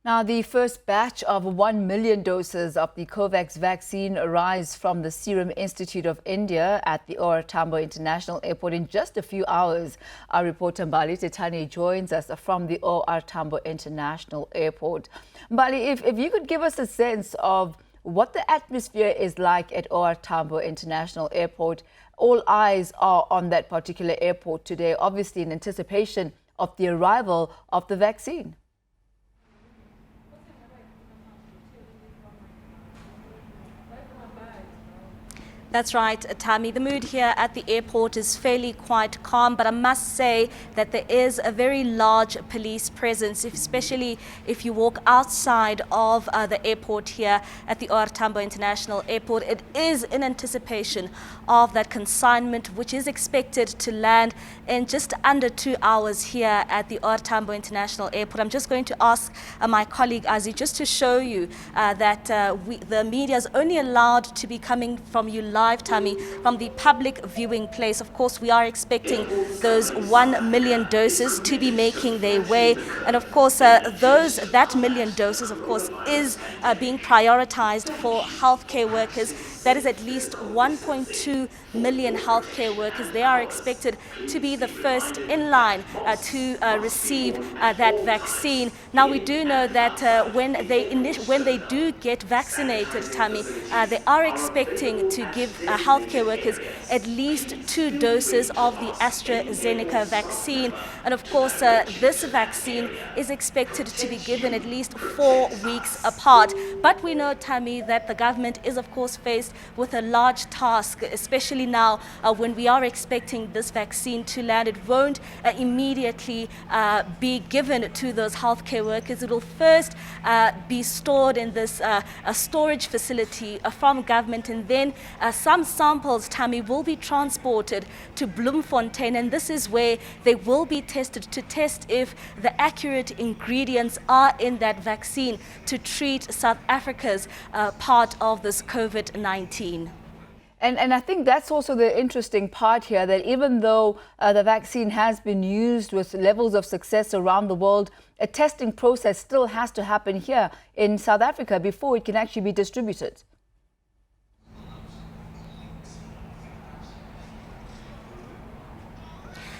Now, the first batch of 1 million doses of the COVAX vaccine arrives from the Serum Institute of India at the OR Tambo International Airport in just a few hours. Our reporter Mbali Thethani joins us from the OR Tambo International Airport. Mbali, if you could give us a sense of what the atmosphere is like at OR Tambo International Airport. All eyes are on that particular airport today, obviously in anticipation of the arrival of the vaccine. That's right, Tammy. The mood here at the airport is fairly quite calm, but I must say that there is a very large police presence, especially if you walk outside of the airport here at the OR Tambo International Airport. It is in anticipation of that consignment, which is expected to land in just under 2 hours here at the OR Tambo International Airport. I'm just going to ask my colleague Azi just to show you that the media is only allowed to be coming from you live, Tammy, from the public viewing place. Of course, we are expecting those 1 million doses to be making their way. And of course, that million doses, of course, is being prioritized for healthcare workers. That is at least 1.2 million healthcare workers. They are expected to be the first in line to receive that vaccine. Now, we do know that when they do get vaccinated, Tammy, they are expecting to give healthcare workers at least 2 doses of the AstraZeneca vaccine. And of course, this vaccine is expected to be given at least 4 weeks apart. But we know, Tammy, that the government is, of course, faced with a large task, especially now when we are expecting this vaccine to land. It won't immediately be given to those healthcare workers. It will first be stored in this storage facility from government, and then some samples, Tammy, will be transported to Bloemfontein, and this is where they will be tested to test if the accurate ingredients are in that vaccine to treat South Africa's part of this COVID-19. And I think that's also the interesting part here, that even though the vaccine has been used with levels of success around the world, a testing process still has to happen here in South Africa before it can actually be distributed.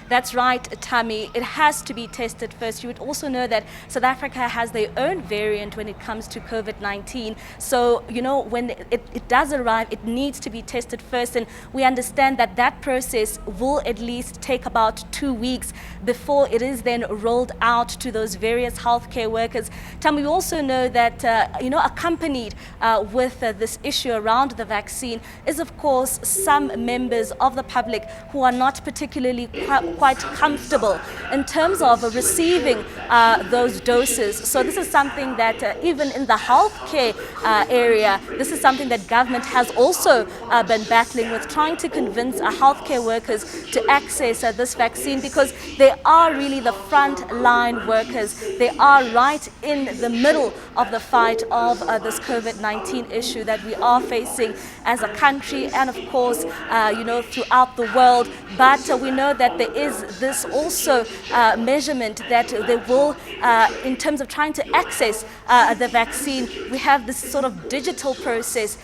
That's right, Tammy. It has to be tested first. You would also know that South Africa has their own variant when it comes to COVID-19. So, you know, when it does arrive, it needs to be tested first. And we understand that that process will at least take about 2 weeks before it is then rolled out to those various healthcare workers. Tammy, we also know that, accompanied with this issue around the vaccine is, of course, some members of the public who are not particularly quite comfortable in terms of receiving those doses. So this is something that even in the healthcare area, this is something that government has also been battling with, trying to convince healthcare workers to access this vaccine, because they are really the front line workers. They are right in the middle of the fight of this COVID-19 issue that we are facing as a country and, of course, throughout the world. But we know that there is this also measurement that they will, in terms of trying to access the vaccine, we have this sort of digital process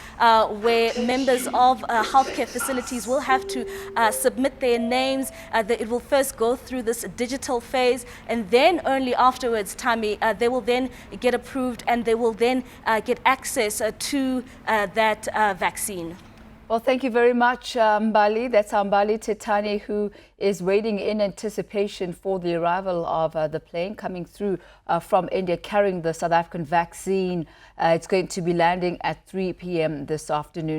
where members of healthcare facilities will have to submit their names. It will first go through this digital phase, and then only afterwards, Tammy, they will then get approved and they will then get access to that vaccine. Well, thank you very much, Mbali. That's Mbali Thethani, who is waiting in anticipation for the arrival of the plane coming through from India carrying the South African vaccine. It's going to be landing at 3 p.m. this afternoon.